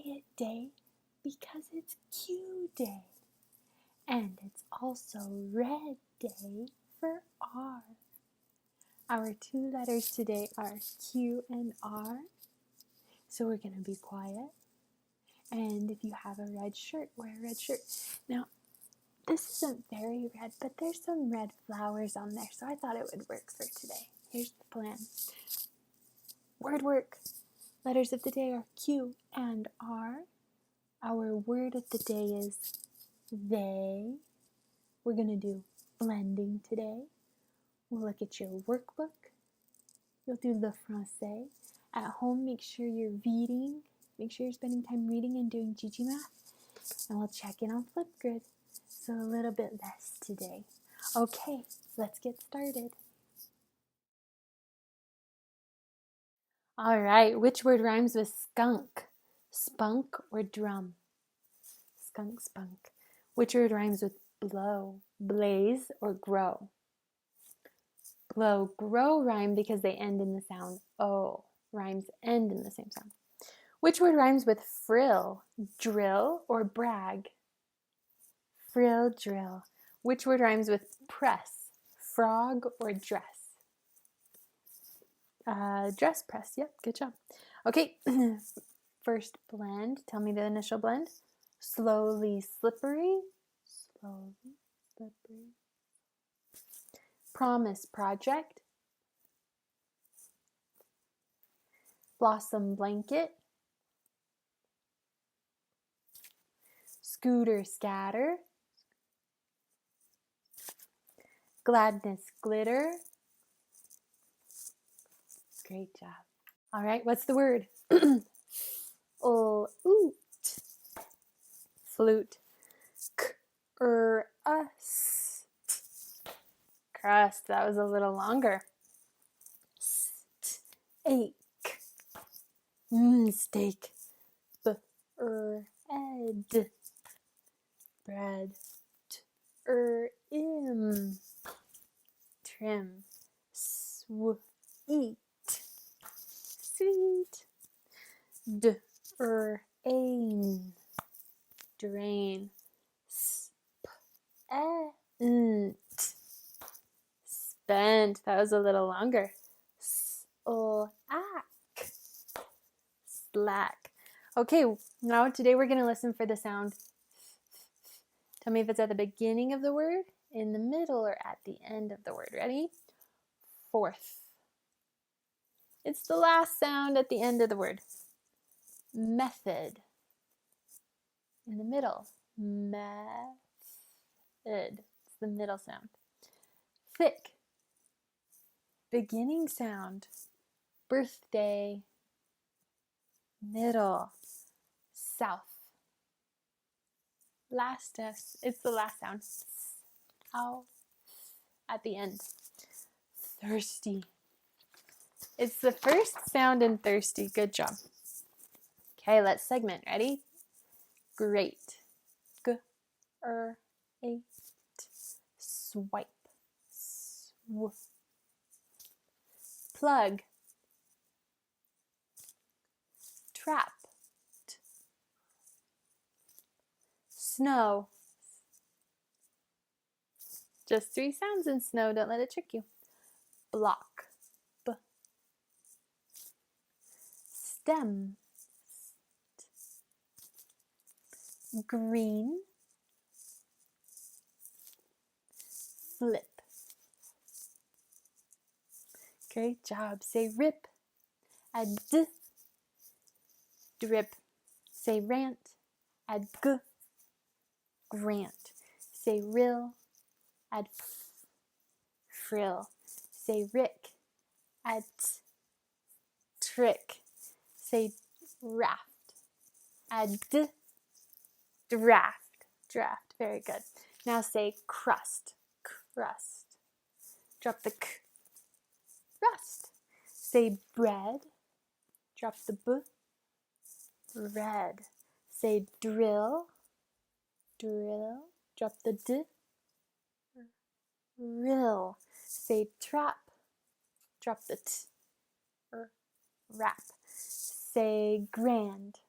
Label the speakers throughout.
Speaker 1: quiet day because it's Q day. And it's also red day for R. Our two letters today are Q and R. So we're going to be quiet. And if you have a red shirt, wear a red shirt. Now, this isn't very red, but there's some red flowers on there, so I thought it would work for today. Here's the plan. Word work. Letters of the day are Q and R. Our word of the day is they. We're going to do blending today. We'll look at your workbook. You'll do le français. At home, make sure you're reading. Make sure you're spending time reading and doing GGmath. And we'll check in on Flipgrid. So a little bit less today. Okay, let's get started. All right, which word rhymes with skunk? Spunk or drum? Skunk, spunk. Which word rhymes with blow? Blaze or grow? Blow, grow rhyme because they end in the sound O. Rhymes end in the same sound. Which word rhymes with frill? Drill or brag? Frill, drill. Which word rhymes with press? Frog or dress? Dress, press. Yep, good job. Okay, first blend. Tell me the initial blend. Slowly, slippery. Slowly, slippery. Promise, project. Blossom, blanket. Scooter, scatter. Gladness, glitter. Great job. All right, what's the word? Oot. Flute. Crust. Crust. That was a little longer. Ache. Steak. Bread. Bread. Im. Trim. Sweet. Sweet. Drain. Drain. Spent. Spent. That was a little longer. Slack. Slack. Okay, now today we're going to listen for the sound. Tell me if it's at the beginning of the word, in the middle, or at the end of the word. Ready? Fourth. It's the last sound at the end of the word. Method. In the middle. Method. It's the middle sound. Thick. Beginning sound. Birthday. Middle. South. Last S. It's the last sound. Ow. At the end. Thirsty. It's the first sound in thirsty. Good job. Okay, let's segment. Ready? Great. G-R-8. Swipe. Sw. Plug. Trap. Snow. Just 3 sounds in snow. Don't let it trick you. Block. B. Stem. Green. Flip. Great job. Say rip. Add d. Drip. Say rant. Add g. Grant. Say rill. Add f. Frill. Say Rick. Add t. Trick. Say raft. Add d. Draft. Draft. Very good. Now say crust. Crust. Drop the k. Rust. Say bread. Drop the b. Red. Say drill. Drill. Drop the d. Rill. Say trap. Drop the t. Wrap. Say grand.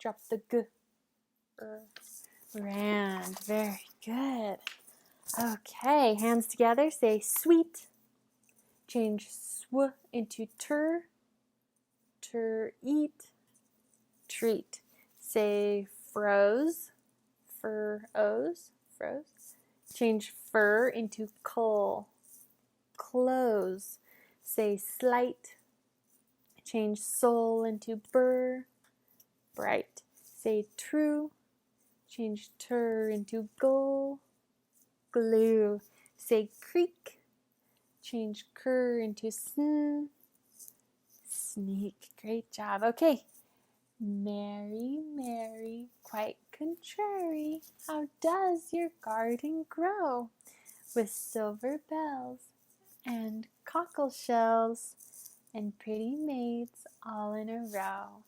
Speaker 1: Drop the g. Rand. Very good. Okay, hands together. Say sweet. Change sw into tur. Eat. Treat. Say froze. Froze. Change fur into cull. Close. Say slight. Change soul into bright. Say true. Change tur into glue. Say creek. Change cur into sneak. Great job. Okay. Mary, quite contrary. How does your garden grow? With silver bells and cockle shells and pretty maids all in a row.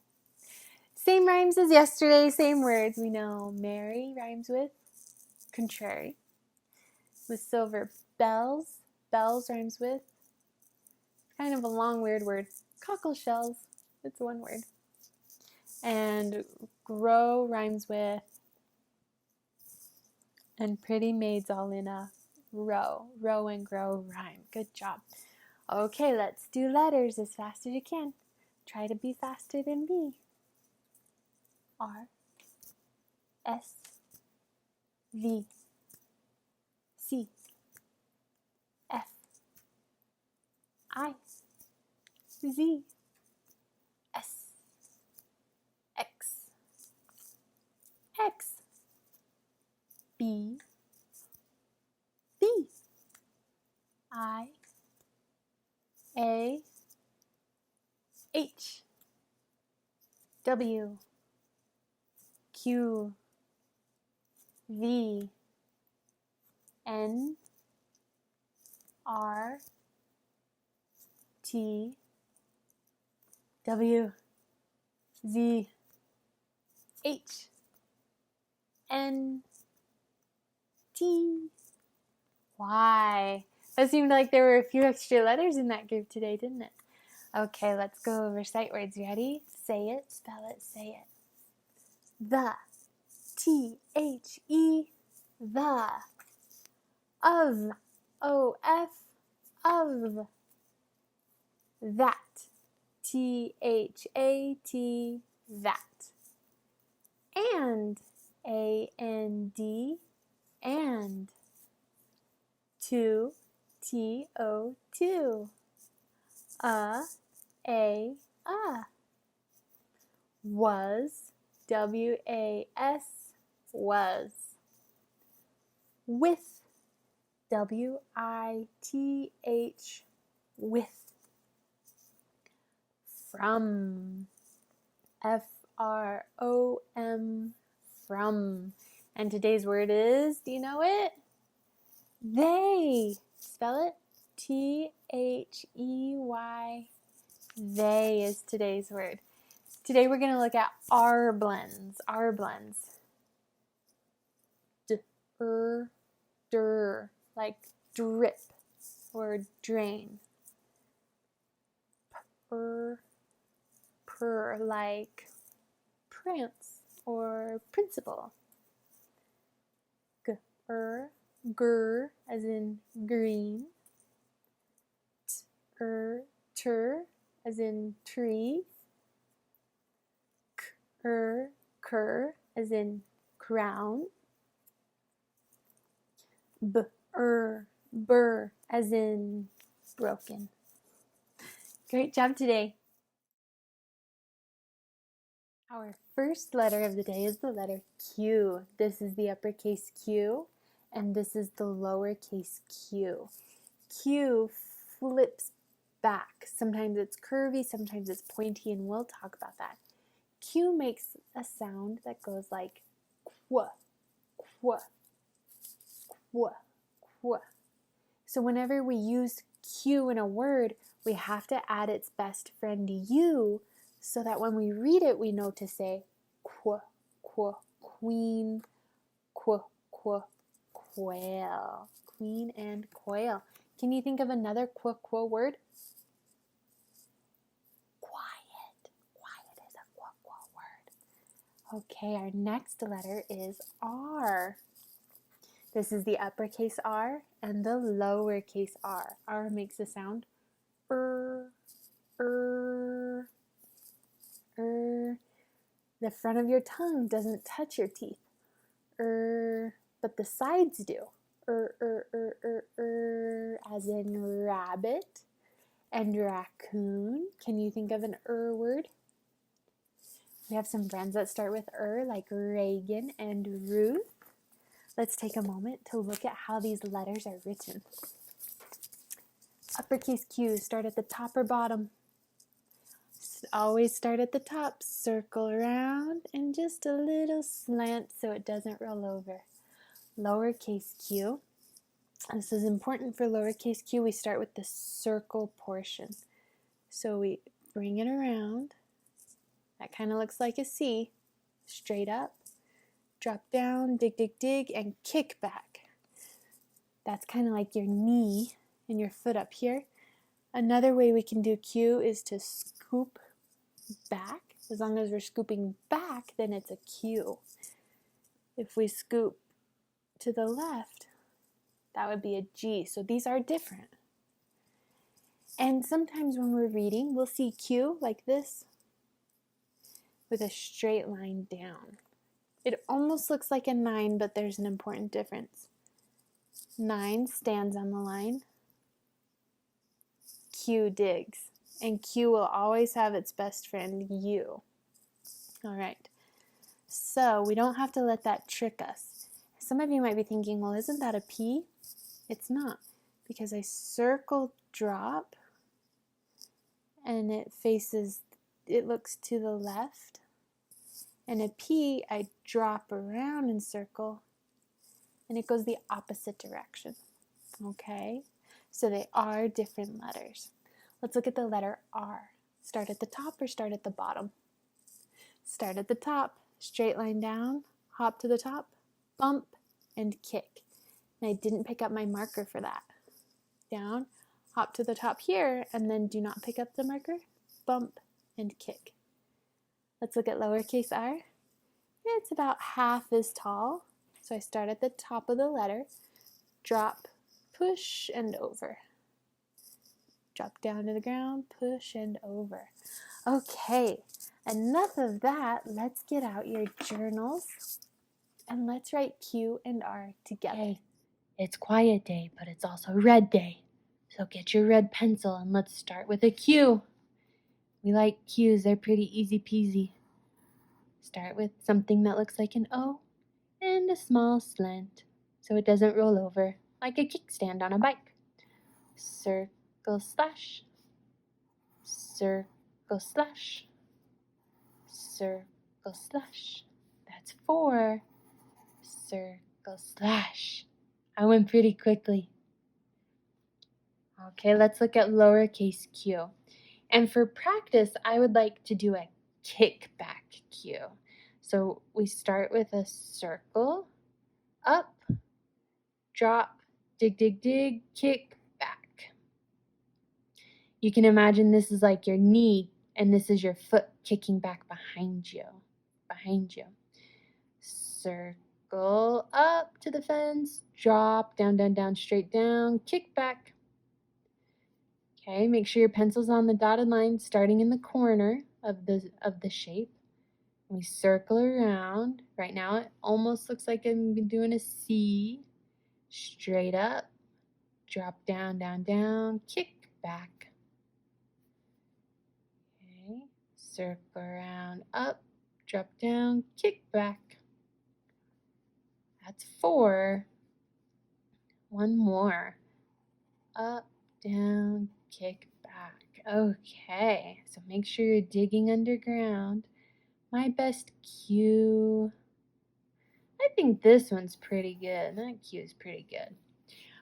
Speaker 1: Same rhymes as yesterday, same words. We know Mary rhymes with contrary. With silver bells rhymes with kind of a long weird word. Cockle shells, it's one word. And grow rhymes with and pretty maids all in a row. Row and grow rhyme. Good job. Okay, let's do letters as fast as you can. Try to be faster than me. R, S, V, C, F, I, Z, S, X, B, I, A, H, W, Q, V, N, R, T, W, Z, H, N, T, Y. It seemed like there were a few extra letters in that group today, didn't it? Okay, let's go over sight words. Ready? Say it, spell it, say it. The, T-H-E, the. Of, O-F, of. That, T-H-A-T, that. And, A-N-D, and. To, T-O-two. A, was, W-A-S, was. With, W-I-T-H, with. From, F-R-O-M, from. And today's word is, do you know it? They. Spell it. T-H-E-Y. They is today's word. Today we're going to look at R blends. R blends. Der, like drip or drain. Per, like prance or principle. Gur, as in green. Tur, as in tree. Cur, as in crown. Bur, as in broken. Great job today. Our first letter of the day is the letter Q. This is the uppercase Q, and this is the lowercase q. Q flips back. Sometimes it's curvy, sometimes it's pointy, and we'll talk about that. Q makes a sound that goes like qu, qu, qu, qu. So whenever we use Q in a word, we have to add its best friend U, so that when we read it, we know to say qu, qu, queen, qu, qu, quail. Queen and quail. Can you think of another qu, qu word? Quiet. Quiet is a qu, qu word. Okay, our next letter is R. This is the uppercase R and the lowercase r. R makes the sound er. The front of your tongue doesn't touch your teeth. But the sides do. As in rabbit and raccoon. Can you think of an word? We have some friends that start with like Reagan and Ruth. Let's take a moment to look at how these letters are written. Uppercase Q's start at the top or bottom. Always start at the top, circle around, and just a little slant so it doesn't roll over. Lowercase q. This is important for lowercase q. We start with the circle portion. So we bring it around. That kind of looks like a C. Straight up, drop down, dig, dig, dig, and kick back. That's kind of like your knee and your foot up here. Another way we can do Q is to scoop back. As long as we're scooping back, then it's a Q. If we scoop to the left, that would be a G. So these are different. And sometimes when we're reading, we'll see Q like this with a straight line down. It almost looks like a 9, but there's an important difference. 9 stands on the line. Q digs. And Q will always have its best friend, U. All right. So we don't have to let that trick us. Some of you might be thinking, well, isn't that a P? It's not, because I circle drop and it looks to the left. And a P, I drop around and circle and it goes the opposite direction. Okay? So they are different letters. Let's look at the letter R. Start at the top or start at the bottom? Start at the top, straight line down, hop to the top, bump, and kick. And I didn't pick up my marker for that. Down, hop to the top here, and then do not pick up the marker, bump, and kick. Let's look at lowercase r. It's about half as tall. So I start at the top of the letter, drop, push, and over. Drop down to the ground, push, and over. Okay, enough of that. Let's get out your journals and let's write Q and R together.
Speaker 2: Okay, it's quiet day, but it's also red day. So get your red pencil and let's start with a Q. We like Qs, they're pretty easy peasy. Start with something that looks like an O and a small slant so it doesn't roll over like a kickstand on a bike. Circle slash, circle slash, circle slash. That's 4. Circle slash. I went pretty quickly. Okay, let's look at lowercase q. And for practice, I would like to do a kickback Q. So we start with a circle, up, drop, dig, dig, dig, kick back. You can imagine this is like your knee and this is your foot kicking back behind you. Circle up to the fence, drop, down, down, down, straight down, kick back. Okay, make sure your pencil's on the dotted line starting in the corner of the shape. We circle around. Right now it almost looks like I'm doing a C. Straight up, drop down, down, down, kick back. Okay, circle around, up, drop down, kick back. That's 4. One more. Up, down, kick back. Okay, so make sure you're digging underground. My best Q. I think this one's pretty good. That Q is pretty good.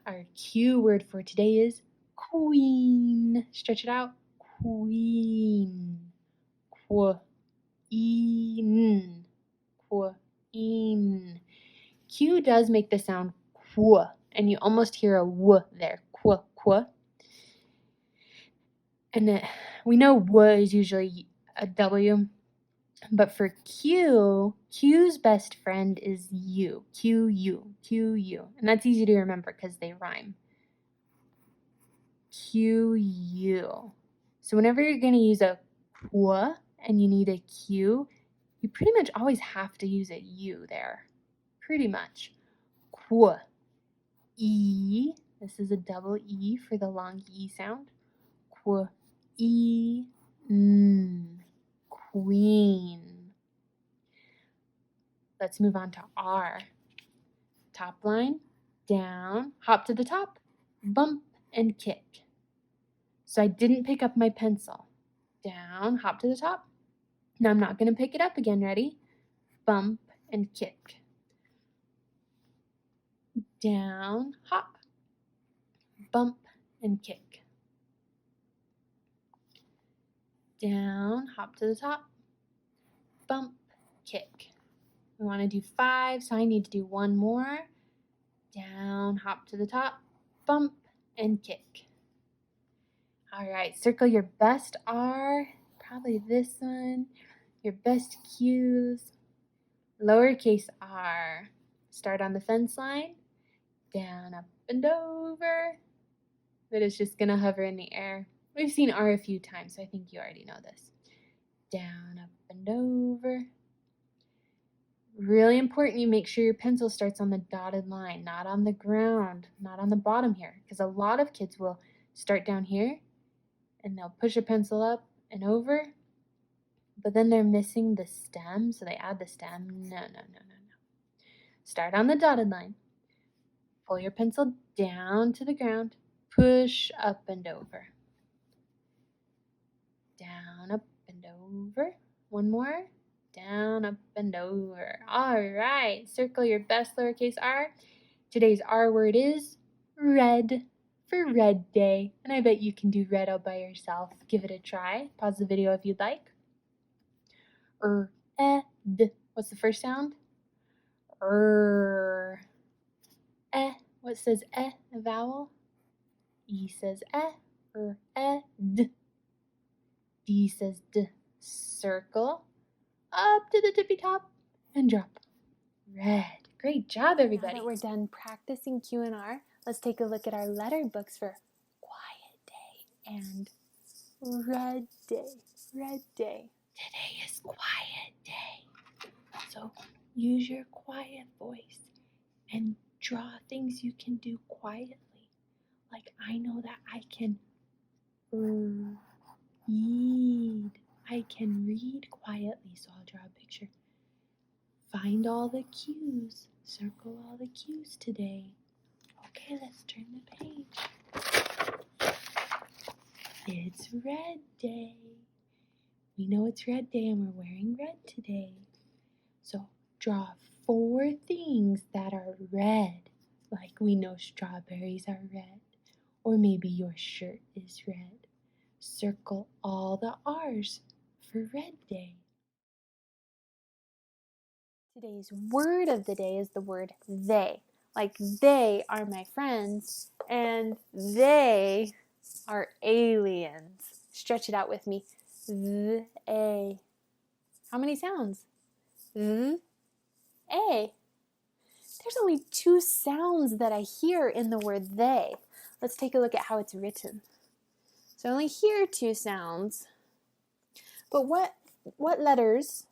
Speaker 2: Our Q word for today is queen. Stretch it out. Queen. Queen. Queen. Q does make the sound qu, and you almost hear a w there. Qu, qu. And we know w is usually a W, But for Q, Q's best friend is U. Q-U, Q-U. And that's easy to remember because they rhyme. Q-U. So whenever you're going to use a Qu and you need a Q, you pretty much always have to use a U there. Pretty much. Qu. E. This is a double E for the long E sound. Qu. E. N. Queen. Let's move on to R. Top line, down, hop to the top, bump, and kick. So I didn't pick up my pencil. Down, hop to the top. Now I'm not going to pick it up again. Ready? Bump and kick. Down, hop, bump, and kick. Down, hop to the top, bump, kick. We want to do 5, so I need to do one more. Down, hop to the top, bump, and kick. All right, circle your best R, probably this one, your best Qs, lowercase r. Start on the fence line, down, up, and over, but it's just going to hover in the air. We've seen R a few times, so I think you already know this. Down, up, and over. Really important you make sure your pencil starts on the dotted line, not on the ground, not on the bottom here, because a lot of kids will start down here and they'll push a pencil up and over, but then they're missing the stem, so they add the stem. No. Start on the dotted line. Pull your pencil down to the ground, push up and over. Down, up, and over. One more. Down, up, and over. All right, circle your best lowercase r. Today's R word is red, for Red Day. And I bet you can do red all by yourself. Give it a try. Pause the video if you'd like. D. What's the first sound? What says a vowel? E says d. D says d. Circle up to the tippy top and drop. Red. Great job, everybody.
Speaker 1: Now that we're done practicing Q and R, let's take a look at our letter books for Quiet Day and Red Day. Red Day.
Speaker 2: Today is Quiet Day. So use your quiet voice and draw things you can do quietly. Like I know that I can read. I can read quietly, so I'll draw a picture. Find all the cues. Circle all the cues today. Okay, let's turn the page. It's Red Day. We know it's Red Day and we're wearing red today. So draw 4 things that are red. Like we know strawberries are red. Or maybe your shirt is red. Circle all the R's for Red Day.
Speaker 1: Today's word of the day is the word they. Like they are my friends and they are aliens. Stretch it out with me. They. How many sounds? A. There's only 2 sounds that I hear in the word they. Let's take a look at how it's written. So I only hear 2 sounds. But what letters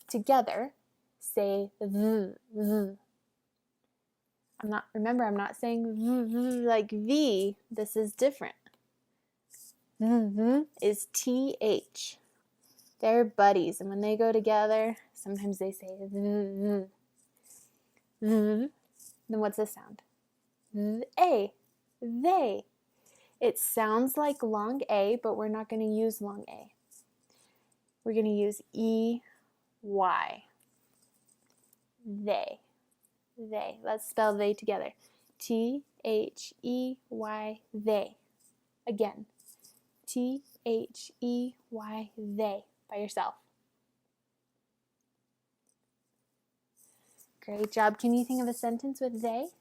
Speaker 1: together say v? I'm not saying v like V. This is different. Is TH. They're buddies, and when they go together, sometimes they say v. Then what's this sound? A. They. It sounds like long A, but we're not going to use long A. We're going to use EY. They. They. Let's spell they together. THEY. They. Again. THEY. They. By yourself. Great job. Can you think of a sentence with they?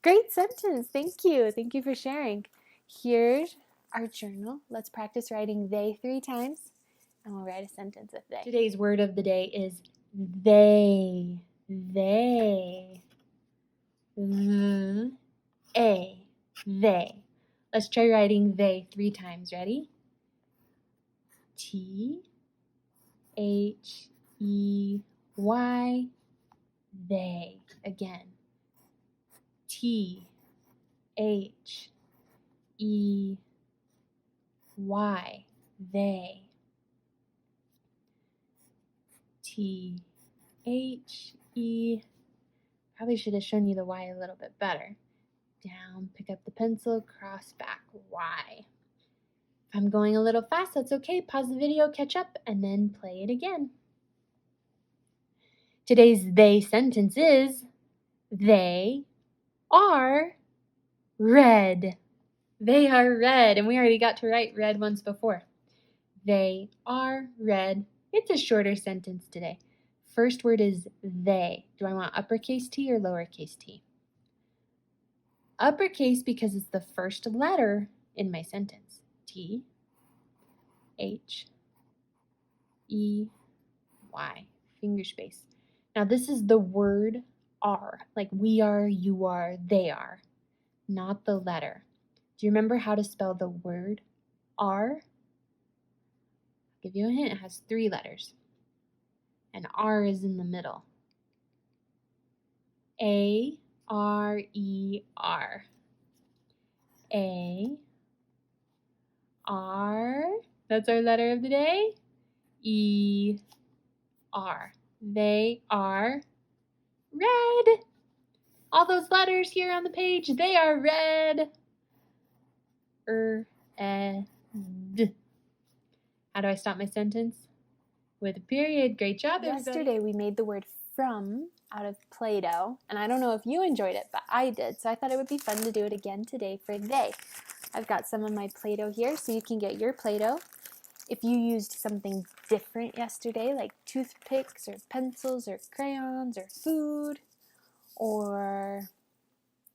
Speaker 1: Great sentence. Thank you. Thank you for sharing. Here's our journal. Let's practice writing they 3 times. and we'll write a sentence with they.
Speaker 2: Today's word of the day is they. They. They. Let's try writing they 3 times. Ready? T-H-E-Y. They. Again. T-H-E-Y. They. T-H-E. Probably should have shown you the Y a little bit better. Down, pick up the pencil, cross back, Y. If I'm going a little fast, that's okay. Pause the video, catch up, and then play it again. Today's they sentence is, they are red. They are red, and we already got to write red once before. They are red. It's a shorter sentence today. First word is they. Do I want uppercase T or lowercase t? Uppercase because it's the first letter in my sentence. T, H, E, Y. Finger space. Now this is the word are, like we are, you are, they are, not the letter. Do you remember how to spell the word are? I'll give you a hint. It has 3 letters. And R is in the middle. A-R-E-R. A-R. That's our letter of the day. E-R. They are red. All those letters here on the page, they are red. D. How do I stop my sentence? With a period. Great job, everybody.
Speaker 1: Yesterday we made the word from out of Play-Doh, and I don't know if you enjoyed it, but I did, so I thought it would be fun to do it again today for they. I've got some of my Play-Doh here, so you can get your Play-Doh. If you used something different yesterday, like toothpicks or pencils or crayons or food or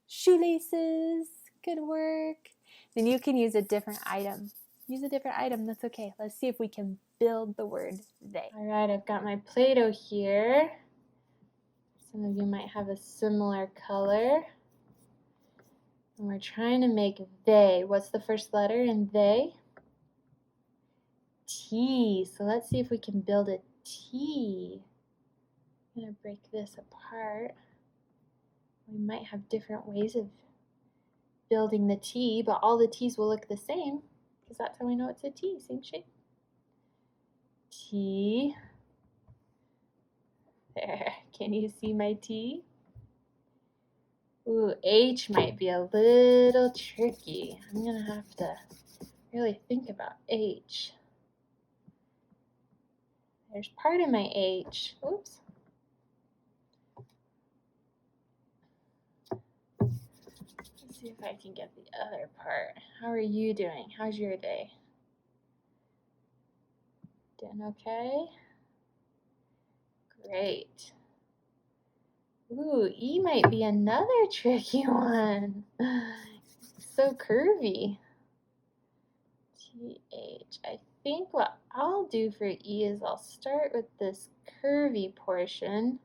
Speaker 1: shoelaces could work, then you can use a different item. Use a different item, that's okay. Let's see if we can build the word they.
Speaker 2: All right, I've got my Play-Doh here. Some of you might have a similar color. And we're trying to make they. What's the first letter in they? T. So let's see if we can build a T. I'm going to break this apart. We might have different ways of building the T, but all the T's will look the same because that's how we know it's a T, same shape. T. There, can you see my T? Ooh, H might be a little tricky. I'm gonna have to really think about H. There's part of my H. Oops. Let's see if I can get the other part. How are you doing? How's your day? Doing okay? Great. Ooh, E might be another tricky one. So curvy. TH. I think what I'll do for E is I'll start with this curvy portion.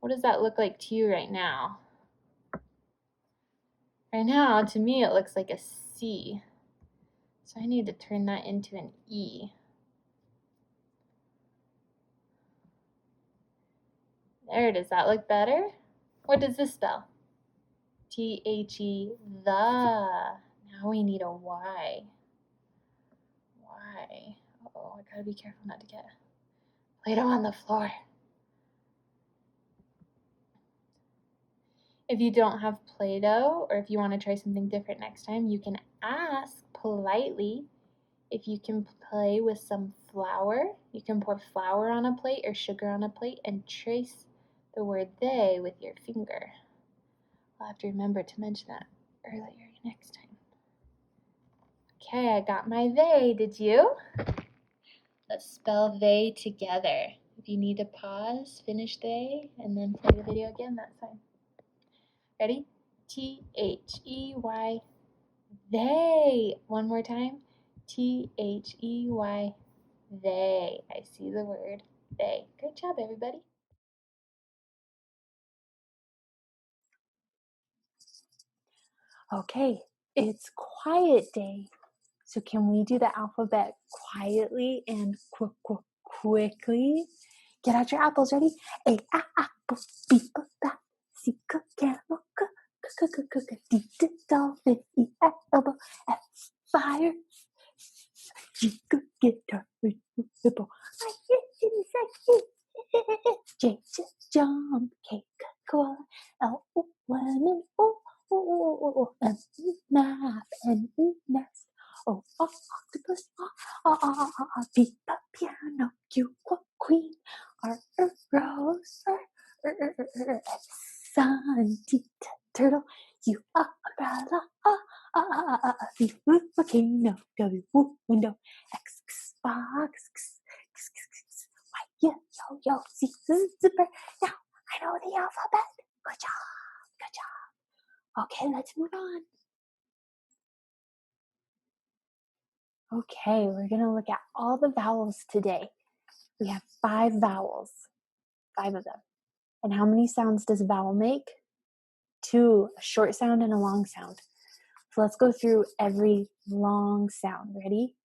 Speaker 2: What does that look like to you right now? Right now, to me, it looks like a C. So I need to turn that into an E. There, does that look better? What does this spell? T-H-E, the. Now we need a Y. Y. Uh-oh, I gotta be careful not to get Play-Doh on the floor. If you don't have Play-Doh, or if you want to try something different next time, you can ask politely if you can play with some flour. You can pour flour on a plate or sugar on a plate and trace the word they with your finger. I'll have to remember to mention that earlier next time. Okay, I got my they. Did you? Let's spell they together. If you need to pause, finish they, and then play the video again, that's fine. Ready? T-H-E-Y. They. One more time. T-H-E-Y. They. I see the word they. Good job, everybody.
Speaker 1: Okay, it's quiet day. So can we do the alphabet quietly and quickly? Get out your apples. Ready? A apple, B a bat, C camel, D dolphin, E elbow, F fire, G guitar, hippo, I insect, J jump, K koala, L lemon, M map, N nest, O octopus, P piano, Q queen, R rose, S sun, T turtle, U umbrella, V volcano, W window, X box, Y yo, Z zipper. Now I know the alphabet. Good job. Okay, let's move on. Okay, we're gonna look at all the vowels today. We have 5 vowels, 5 of them. And how many sounds does a vowel make? 2, a short sound and a long sound. So let's go through every long sound. Ready?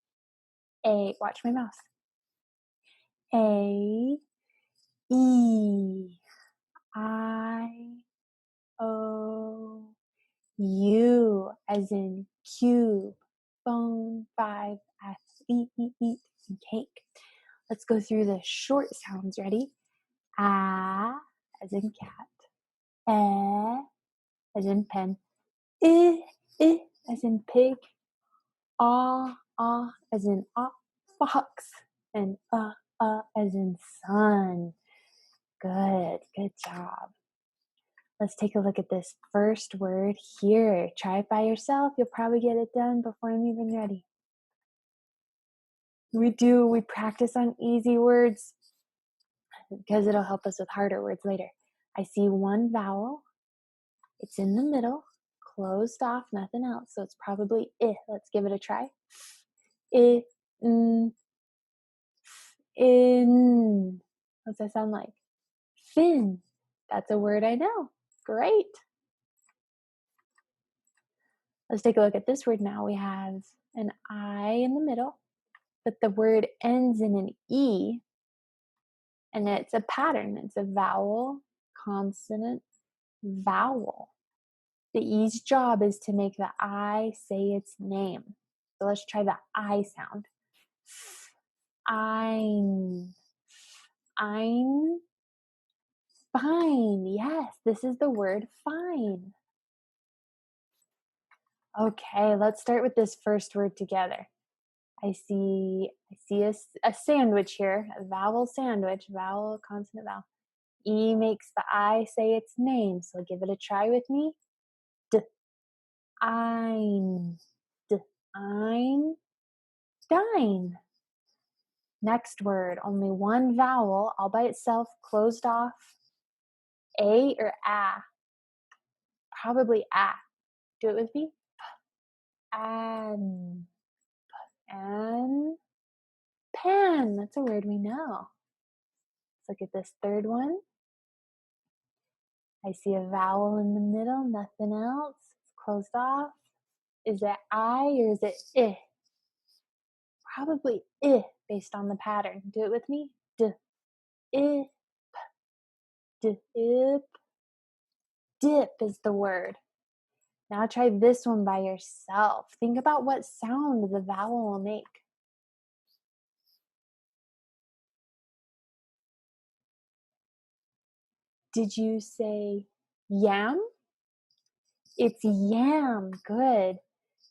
Speaker 1: A, watch my mouth. A, E, I, O, U, as in cube, phone, 5, F, eat, and cake. Let's go through the short sounds. Ready? A, as in cat. E, as in pen. I, as in pig. Ah, as in fox. And as in sun. Good job. Let's take a look at this first word here. Try it by yourself. You'll probably get it done before I'm even ready. We practice on easy words because it'll help us with harder words later. I see one vowel. It's in the middle, closed off, nothing else. So it's probably I. Let's give it a try. I, in. What's that sound like? Fin. That's a word I know. Great. Let's take a look at this word now. We have an I in the middle, but the word ends in an E, and it's a pattern. It's a vowel, consonant, vowel. The E's job is to make the I say its name. So let's try the I sound. Ein. Ein. Fine. Yes, this is the word fine. Okay, let's start with this first word together. I see a sandwich here, a vowel sandwich, vowel, consonant, vowel. E makes the I say its name, so give it a try with me. D, ein, d, ein, dine. Next word, only one vowel, all by itself, closed off. A or a? Probably a. Do it with me. An, pan. That's a word we know. Let's look at this third one. I see a vowel in the middle, nothing else. It's closed off. Is it I or is it I? Probably I based on the pattern. Do it with me. D, I, d, ip. Dip is the word. Now try this one by yourself. Think about what sound the vowel will make. Did you say yam? It's yam. Good.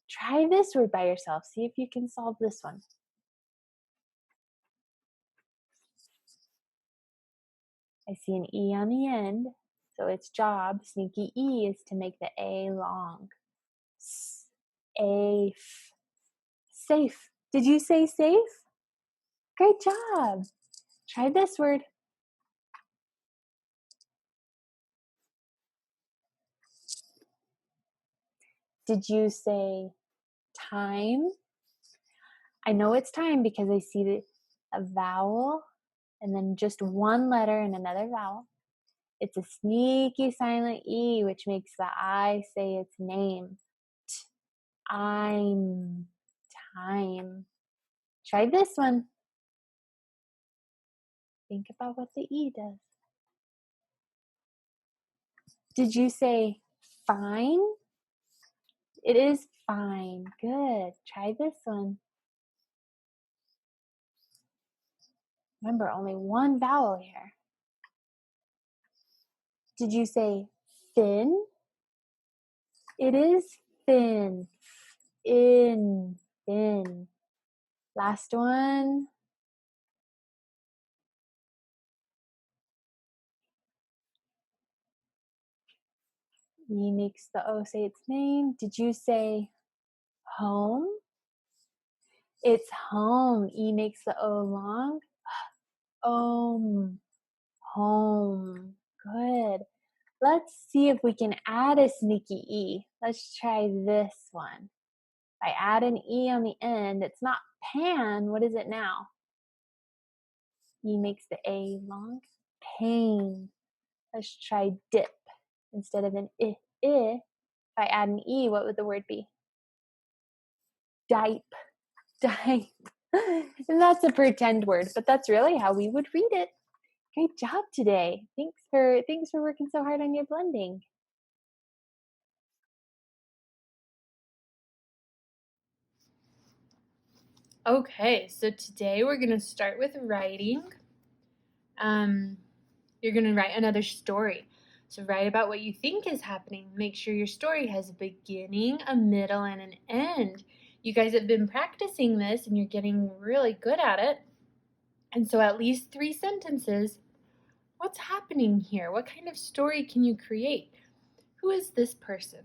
Speaker 1: Try this word by yourself. See if you can solve this one. I see an E on the end, so its job, sneaky E, is to make the A long. Safe. Safe. Did you say safe? Great job. Try this word. Did you say time? I know it's time because I see a vowel, and then just one letter and another vowel. It's a sneaky silent E, which makes the I say its name. I'm, time. Try this one. Think about what the E does. Did you say fine? It is fine. Good. Try this one. Remember, only one vowel here. Did you say thin? It is thin. In, thin. Last one. E makes the O say its name. Did you say home? It's home. E makes the O long. Home. Good. Let's see if we can add a sneaky E. Let's try this one. If I add an E on the end, it's not pan. What is it now? E makes the A long. Pain. Let's try dip. Instead of an I. If I add an E, what would the word be? Dipe. Dipe. And that's a pretend word, but that's really how we would read it. Great job today. Thanks for working so hard on your blending.
Speaker 2: Okay, so today we're going to start with writing. You're going to write another story. So write about what you think is happening. Make sure your story has a beginning, a middle, and an end. You guys have been practicing this and you're getting really good at it. And so at least 3 sentences. What's happening here? What kind of story can you create? Who is this person?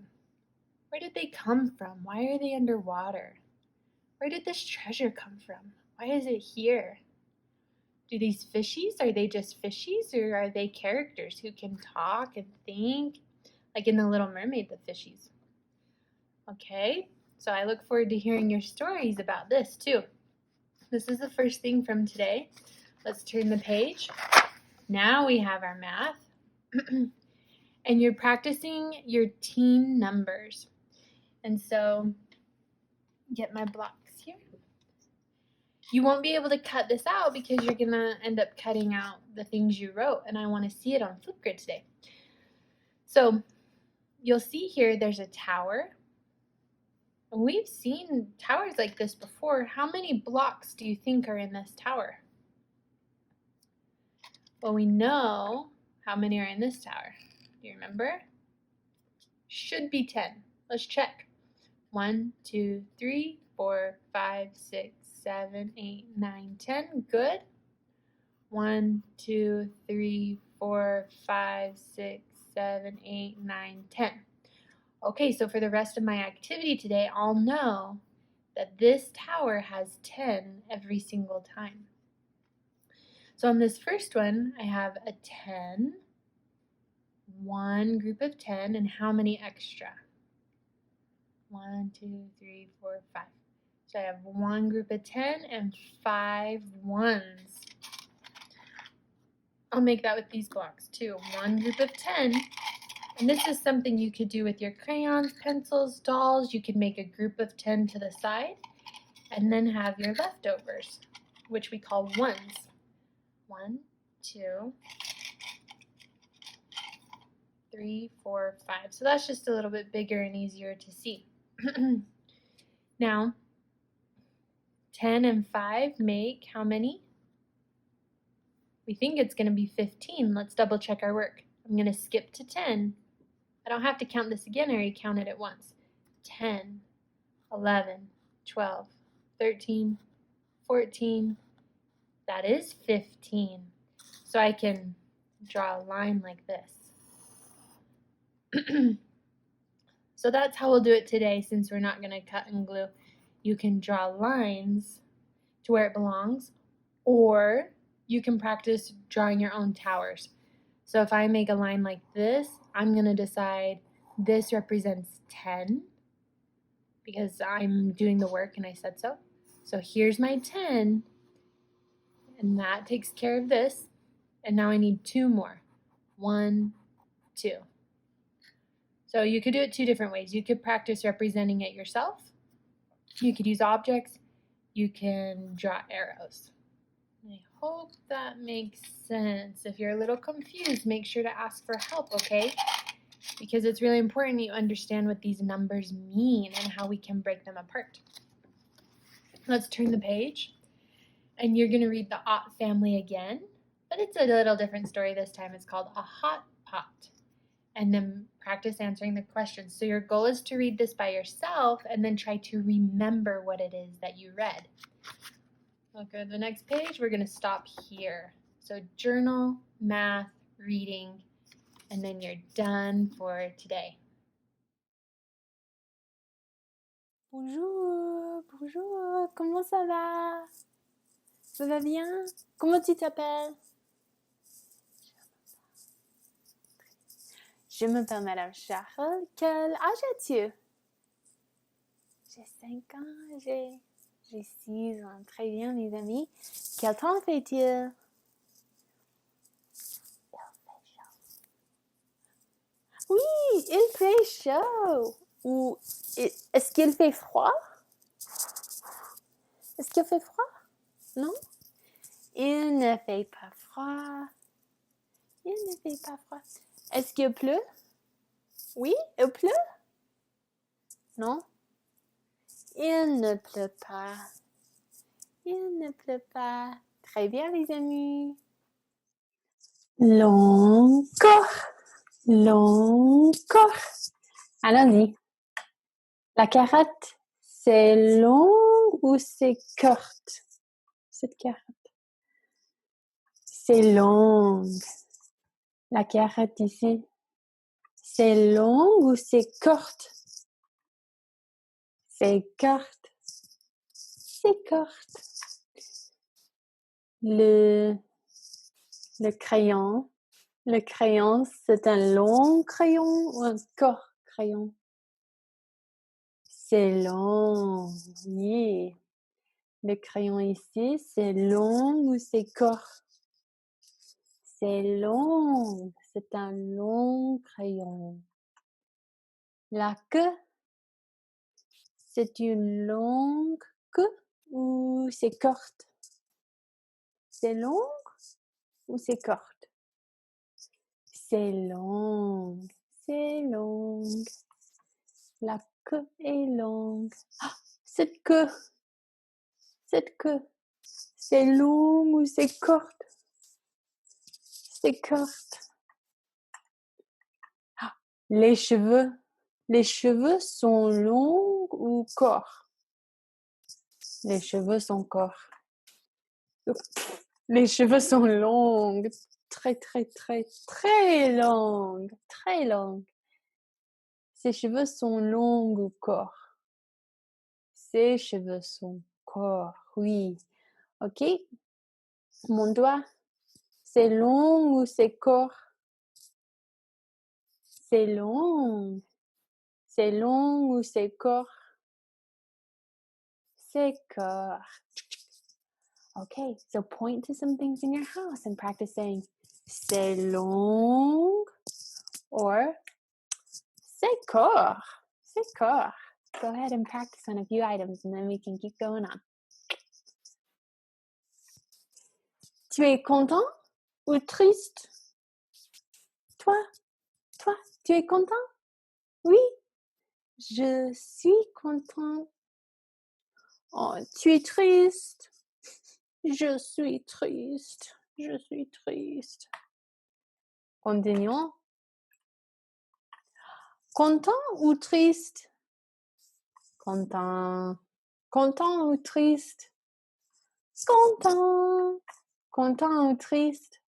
Speaker 2: Where did they come from? Why are they underwater? Where did this treasure come from? Why is it here? Do these fishies, are they just fishies, or are they characters who can talk and think? Like in The Little Mermaid, the fishies. Okay, so I look forward to hearing your stories about this too. This is the first thing from today. Let's turn the page. Now we have our math. And you're practicing your teen numbers. And so, get my blocks here. You won't be able to cut this out because you're going to end up cutting out the things you wrote, and I want to see it on Flipgrid today. So, you'll see here there's a tower. And we've seen towers like this before. How many blocks do you think are in this tower? Well, we know how many are in this tower. Do you remember? Should be 10. Let's check. 1, 2, 3, 4, 5, 6, 7, 8, 9, 10. Good. 1, 2, 3, 4, 5, 6, 7, 8, 9, 10. Okay, so for the rest of my activity today, I'll know that this tower has 10 every single time. So on this first one, I have a 10, one group of 10, and how many extra? 1, 2, 3, 4, 5. So I have one group of 10 and 5 ones. I'll make that with these blocks too. One group of 10. And this is something you could do with your crayons, pencils, dolls. You could make a group of 10 to the side and then have your leftovers, which we call ones. 1, 2, 3, 4, 5. So that's just a little bit bigger and easier to see. Now, 10 and 5 make how many? We think it's going to be 15. Let's double check our work. I'm going to skip to 10. I don't have to count this again, I already counted it once. 10, 11, 12, 13, 14. That is 15. So I can draw a line like this. So that's how we'll do it today since we're not going to cut and glue. You can draw lines to where it belongs, or you can practice drawing your own towers. So if I make a line like this, I'm going to decide this represents 10 because I'm doing the work and I said so. So here's my 10. And that takes care of this. And now I need 2 more. 1, 2. So you could do it 2 different ways. You could practice representing it yourself. You could use objects. You can draw arrows. I hope that makes sense. If you're a little confused, make sure to ask for help, okay? Because it's really important you understand what these numbers mean and how we can break them apart. Let's turn the page. And you're going to read the Ott family again, but it's a little different story this time. It's called A Hot Pot. And then practice answering the questions. So your goal is to read this by yourself and then try to remember what it is that you read. Okay, the next page, we're going to stop here. So journal, math, reading, and then you're done for today.
Speaker 1: Bonjour, bonjour, comment ça va? Ça va bien? Comment tu t'appelles? Je m'appelle Madame Charles. Quel âge as-tu? J'ai 5 ans, j'ai 6 ans. Très bien, mes amis. Quel temps fait-il? Oui, il fait chaud. Ou est-ce qu'il fait froid? Est-ce qu'il fait froid? Non? Il ne fait pas froid. Il ne fait pas froid. Est-ce qu'il pleut? Oui, il pleut? Non? Il ne pleut pas. Il ne pleut pas. Très bien, les amis. L'encore. L'encore. Allons-y. La carotte, c'est long ou c'est courte? Cette carotte. C'est longue. La carotte ici, c'est long ou c'est courte? C'est courte. C'est courte. Le crayon. Le crayon, c'est un long crayon ou un court crayon? C'est long. Yeah. Le crayon ici, c'est long ou c'est court? C'est long. C'est un long crayon. La queue, c'est une longue queue ou c'est courte? C'est long ou c'est courte? C'est long. C'est long. La queue est longue. Ah, cette queue, c'est long ou c'est courte? C'est courte. Ah, les cheveux sont longs ou courts? Les cheveux sont courts. Les cheveux sont longs. Très, très, très, très longues. Très longues. Ses cheveux sont longs ou courts? Ses cheveux sont courts, oui. OK. Mon doigt, c'est long ou c'est court? C'est long. C'est long ou c'est court? C'est court. Okay, so point to some things in your house and practice saying c'est long or c'est court. C'est court. Go ahead and practice on a few items and then we can keep going on. Tu es content ou triste? Toi, tu es content? Oui, je suis content. Oh, tu es triste? Je suis triste. Je suis triste. Continuons. Content ou triste? Content. Content ou triste? Content. Content ou triste?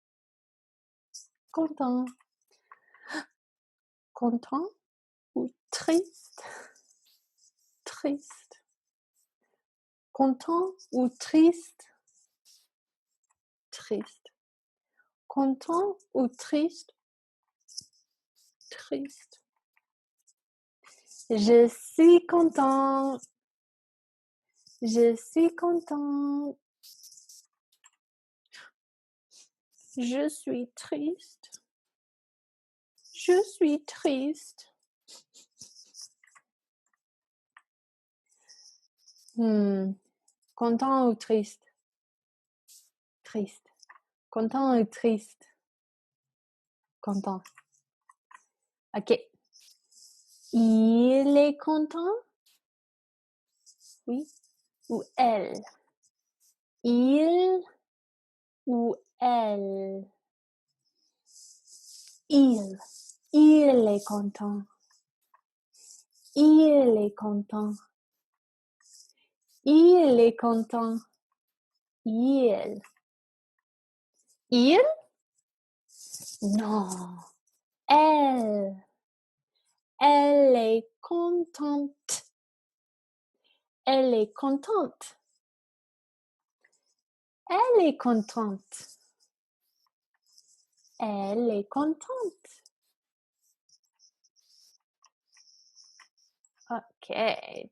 Speaker 1: Content. Content ou triste? Triste. Content ou triste? Triste. Content ou triste? Triste. Je suis content. Je suis content. Je suis triste. Je suis triste. Content ou triste? Triste. Content ou triste? Content. OK. Il est content? Oui. Ou elle? Il ou elle? Il. Il est content. Il est content. Il est content. Il. Il? Non. Elle. Elle est contente. Elle est contente. Elle est contente. Elle est contente. OK.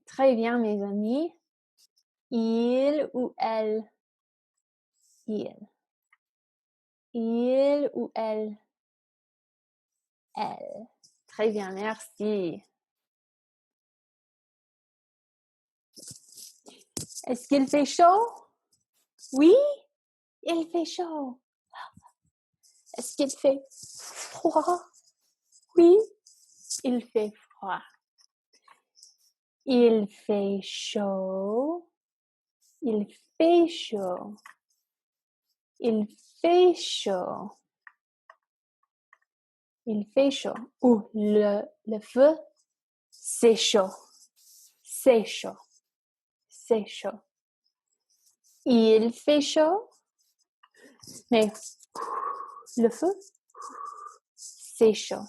Speaker 1: Très bien, mes amis. Il ou elle? Il. Il ou elle? Elle. Très bien, merci. Est-ce qu'il fait chaud? Oui, il fait chaud. Est-ce qu'il fait froid? Oui, il fait froid. Il fait chaud. Il fait chaud. Il fait chaud. Il fait chaud. Ou le feu, c'est chaud. C'est chaud. C'est chaud. Il fait chaud. Mais le feu, c'est chaud.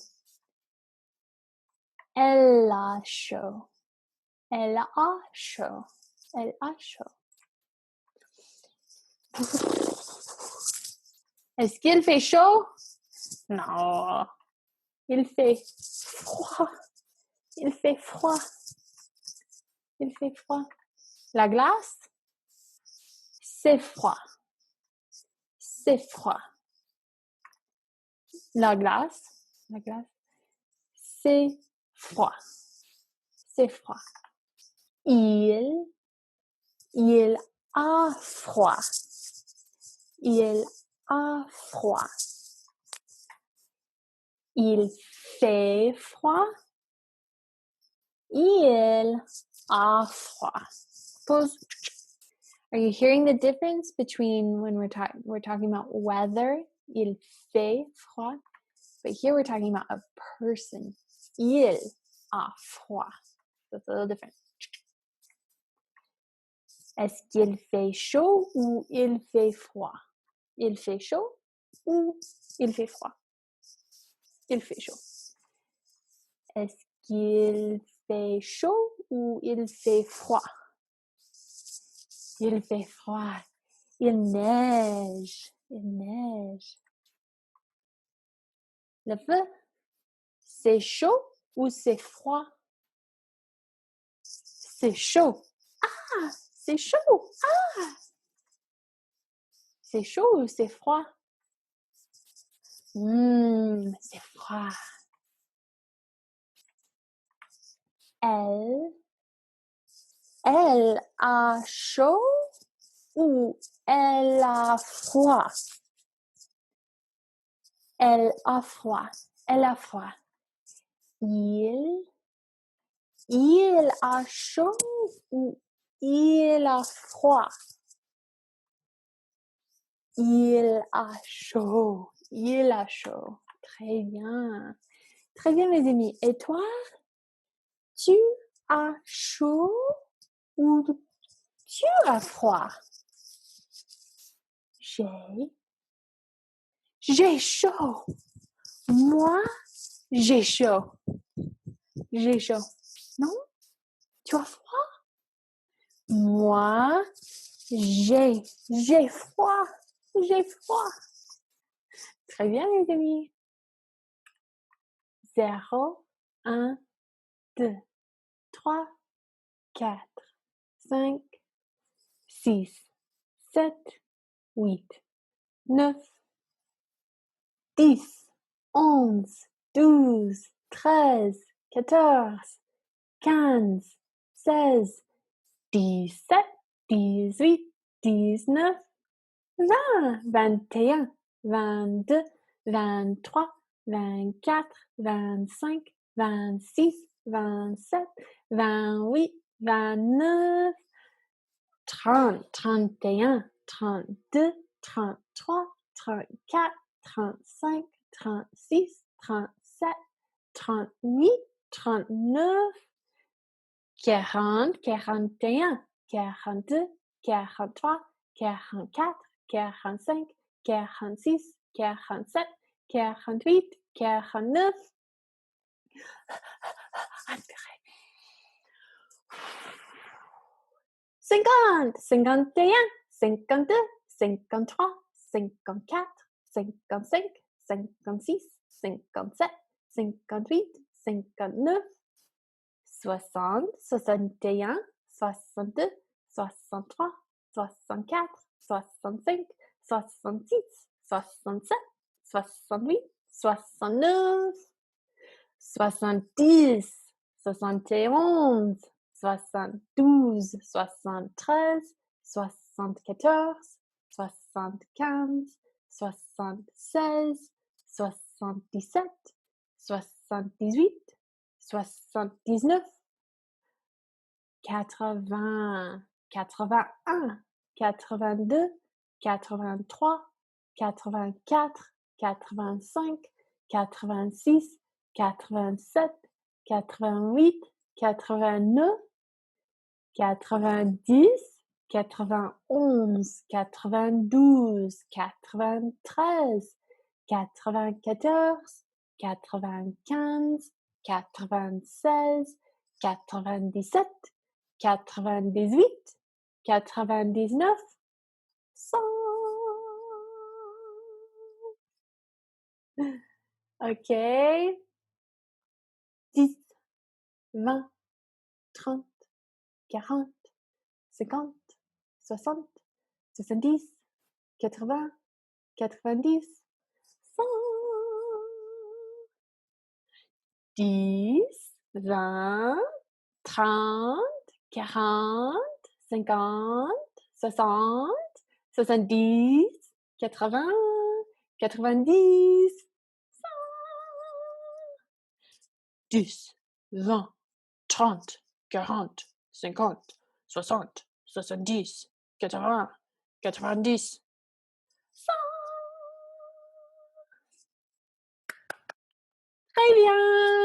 Speaker 1: Elle a chaud. Elle a chaud. Elle a chaud. Est-ce qu'il fait chaud? Non. Il fait froid. Il fait froid. Il fait froid. La glace, c'est froid. C'est froid. La glace, c'est froid. C'est froid. Il a froid. Il a froid. Il fait froid. Il a froid. Pause. Are you hearing the difference between when we're talking about weather? Il fait froid. But here we're talking about a person. Il a froid. That's a little different. Est-ce qu'il fait chaud ou il fait froid? Il fait chaud ou il fait froid? Il fait chaud. Est-ce qu'il fait chaud ou il fait froid? Il fait froid. Il neige. Il neige. Le feu, c'est chaud ou c'est froid? C'est chaud. Ah, c'est chaud. Ah! C'est chaud ou c'est froid? C'est froid. Elle a chaud ou elle a froid? Elle a froid. Elle a froid. Il a chaud ou il a froid? Il a chaud. Il a chaud. Très bien. Très bien, mes amis. Et toi, tu as chaud ou tu as froid? J'ai chaud. Moi, j'ai chaud. J'ai chaud. Non? Tu as froid? Moi, j'ai froid. J'ai froid. Très bien, les amis. 0, 1, 2, 3, 4, 5, 6, 7, 8, 9, 10, 11, 12, 13, 14, 15, 16, 17, 18, 19, 20, 21, 22, 23, 24, 25, 26, 27, 28, 29, 30, 31, 32, 33, 34, 35, 36, 37, 38, 39, 40, 41, 42, 43, 44, 45, 46, 47, 48, 49. Inspirez. 50, 51, 52, 53, 54, 55, 56, 57, 58, 59, 60, 61, 62, 63, 64, 65, 66, 67, 68, 69, 70, 71, 72, 73, 74, 75, 76, 77, 78, 79, 80, 81, 82, 83, 84, 85, 86, 87, 88, 89, 90, 91, 92, 93, 94, 95, 96, 97, 98, 99, 100. OK. 10, 20, 30, 40, 50, 60, 70, 80, 90, 100. 10, 20, 30, 40, 50, 60, 70, 80, 90, 100. 10, 20, 30, 40, 50, 60, 70, 80, 90, 100. Très bien.